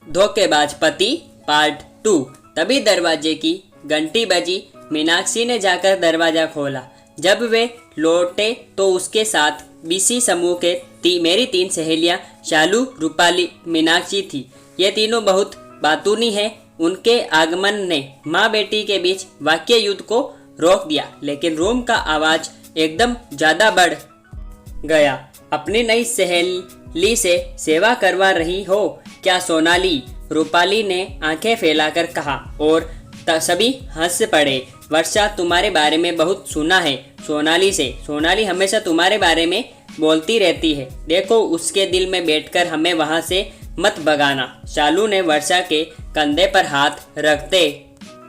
धोखेबाज पति पार्ट 2। तभी दरवाजे की घंटी बजी। मीनाक्षी ने जाकर दरवाजा खोला। जब वे लौटे तो उसके साथ बीसी समूह के मेरी 3 सहेलियां शालू, रूपाली, मीनाक्षी थी। ये तीनों बहुत बातूनी हैं। उनके आगमन ने माँ बेटी के बीच वाक्य युद्ध को रोक दिया, लेकिन रूम का आवाज एकदम ज्यादा बढ़ गया। अपनी नई सहेली से सेवा करवा रही हो क्या सोनाली? रूपाली ने आंखें फैलाकर कहा और सभी हंस पड़े। वर्षा, तुम्हारे बारे में बहुत सुना है सोनाली से। सोनाली हमेशा तुम्हारे बारे में बोलती रहती है। देखो, उसके दिल में बैठकर हमें वहां से मत भगाना। शालू ने वर्षा के कंधे पर हाथ रखते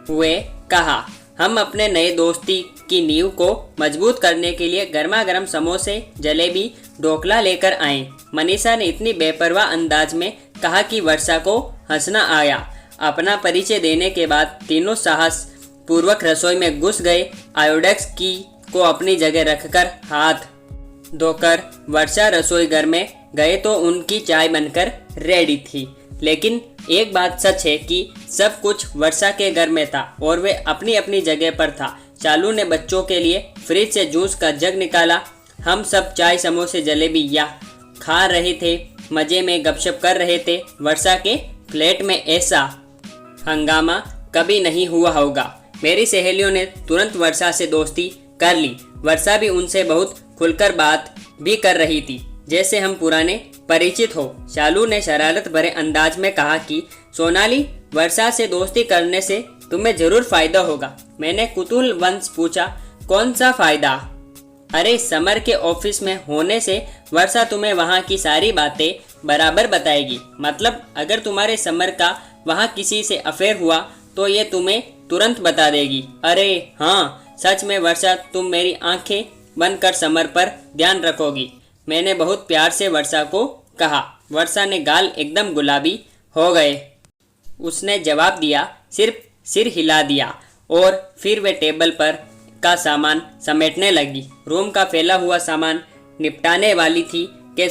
हुए कहा। हम अपने नए दोस्ती की नींव को मजबूत करने के लिए गर्मा गर्म समोसे, जलेबी, ढोकला लेकर आए। मनीषा ने इतनी बेपरवाह अंदाज में कहा कि वर्षा को हंसना आया। अपना परिचय देने के बाद तीनों साहस पूर्वक रसोई में घुस गए। आयोडेक्स की को अपनी जगह रखकर हाथ धोकर वर्षा रसोई घर में गए तो उनकी चाय बनकर रेडी थी। लेकिन एक बात सच है कि सब कुछ वर्षा के घर में था और वे अपनी अपनी जगह पर था। शालू ने बच्चों के लिए फ्रिज से जूस का जग निकाला। हम सब चाय, समोसे, जलेबी या खा रहे थे, मजे में गपशप कर रहे थे। वर्षा के फ्लैट में ऐसा हंगामा कभी नहीं हुआ होगा। मेरी सहेलियों ने तुरंत वर्षा से दोस्ती कर ली। वर्षा भी उनसे बहुत खुलकर बात भी कर रही थी, जैसे हम पुराने परिचित हो। शालू ने शरारत भरे अंदाज में कहा कि सोनाली, वर्षा से दोस्ती करने से तुम्हें जरूर फायदा होगा। मैंने कुतूहलवश पूछा, कौन सा फायदा? अरे, समर के ऑफिस में होने से वर्षा तुम्हें वहाँ की सारी बातें बराबर बताएगी। मतलब अगर तुम्हारे समर का वहाँ किसी से अफेयर हुआ तो ये तुम्हें तुरंत बता देगी। अरे हाँ, सच में वर्षा, तुम मेरी आंखें बंद कर समर पर ध्यान रखोगी। मैंने बहुत प्यार से वर्षा को कहा। वर्षा ने गाल एकदम गुलाबी हो गए। उसने जवाब दिया, सिर्फ सिर हिला दिया और फिर वे टेबल पर का सामान समेटने लगी। रूम का फैला हुआ सामान निपटाने वाली थी कि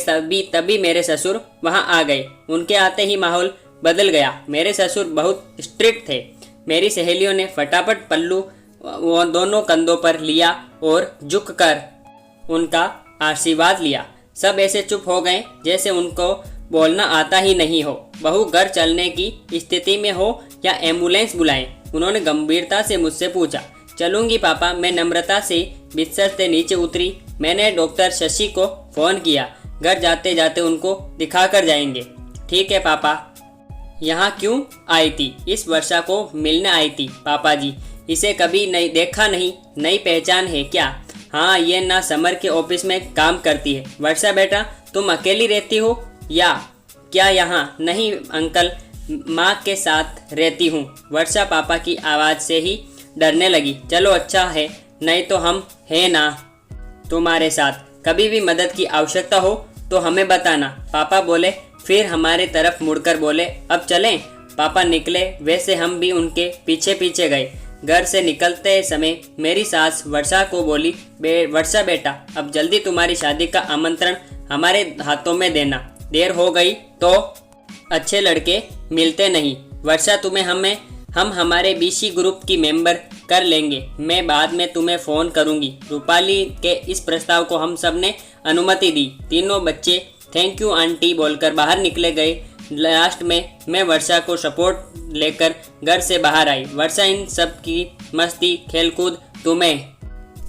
तभी मेरे ससुर वहां आ गए। उनके आते ही माहौल बदल गया। मेरे ससुर बहुत स्ट्रिक्ट थे। मेरी सहेलियों ने फटाफट पल्लू दोनों कंधों पर लिया और झुककर उनका आशीर्वाद लिया। सब ऐसे चुप हो गए जैसे उनको बोलना आता ही नहीं हो। बहू घर चलने की स्थिति में हो या एम्बुलेंस बुलाएं? उन्होंने गंभीरता से मुझसे पूछा। चलूंगी पापा, मैं नम्रता से बिस्तर से नीचे उतरी। मैंने डॉक्टर शशि को फोन किया। घर जाते जाते उनको दिखा कर जाएंगे। ठीक है पापा। यहाँ क्यों आई थी? इस वर्षा को मिलने आई थी पापा जी। इसे कभी नहीं देखा, नहीं नई पहचान है क्या? हाँ, ये ना समर के ऑफिस में काम करती है। वर्षा बेटा, तुम अकेली रहती हो या क्या यहाँ? नहीं अंकल, माँ के साथ रहती हूँ। वर्षा पापा की आवाज़ से ही डरने लगी। चलो अच्छा है, नहीं तो हम हैं ना तुम्हारे साथ। कभी भी मदद की आवश्यकता हो तो हमें बताना, पापा बोले। फिर हमारे तरफ मुड़कर बोले, अब चलें? पापा निकले, वैसे हम भी उनके पीछे पीछे गए। घर से निकलते समय मेरी सास वर्षा को बोली, वर्षा बेटा, अब जल्दी तुम्हारी शादी का आमंत्रण हमारे हाथों में देना। देर हो गई तो अच्छे लड़के मिलते नहीं। वर्षा, तुम्हें हम हमारे बीसी ग्रुप की मेंबर कर लेंगे। मैं बाद में तुम्हें फ़ोन करूंगी। रूपाली के इस प्रस्ताव को हम सब ने अनुमति दी। तीनों बच्चे थैंक यू आंटी बोलकर बाहर निकले गए। लास्ट में मैं वर्षा को सपोर्ट लेकर घर से बाहर आई। वर्षा, इन सब की मस्ती खेलकूद तुम्हें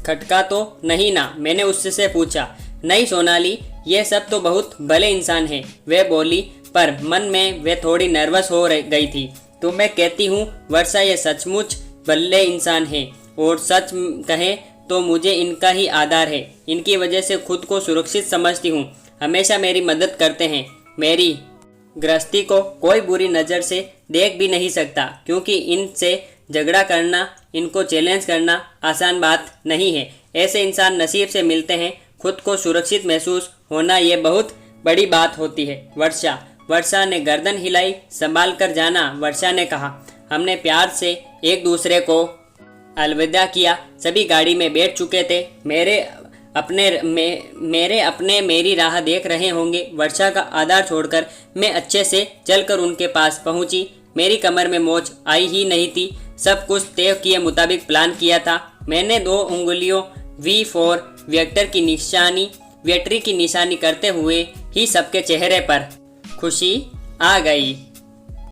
खटका तो नहीं ना? मैंने उससे पूछा। नहीं सोनाली, ये सब तो बहुत भले इंसान हैं, वे बोली, पर मन में वे थोड़ी नर्वस हो गई थी। तो मैं कहती हूँ वर्षा, ये सचमुच भले इंसान हैं और सच कहें तो मुझे इनका ही आधार है। इनकी वजह से खुद को सुरक्षित समझती हूँ। हमेशा मेरी मदद करते हैं। मेरी गृहस्थी को कोई बुरी नज़र से देख भी नहीं सकता, क्योंकि इनसे झगड़ा करना, इनको चैलेंज करना आसान बात नहीं है। ऐसे इंसान नसीब से मिलते हैं। खुद को सुरक्षित महसूस होना ये बहुत बड़ी बात होती है। वर्षा ने गर्दन हिलाई। संभाल कर जाना, वर्षा ने कहा। हमने प्यार से एक दूसरे को अलविदा किया। सभी गाड़ी में बैठ चुके थे। मेरे मेरे अपने मेरी राह देख रहे होंगे। वर्षा का आधार छोड़कर मैं अच्छे से चलकर उनके पास पहुंची। मेरी कमर में मोच आई ही नहीं थी। सब कुछ तय किए मुताबिक प्लान किया था। मैंने 2 उंगलियों V4 विक्ट्री की निशानी करते हुए ही सबके चेहरे पर खुशी आ गई।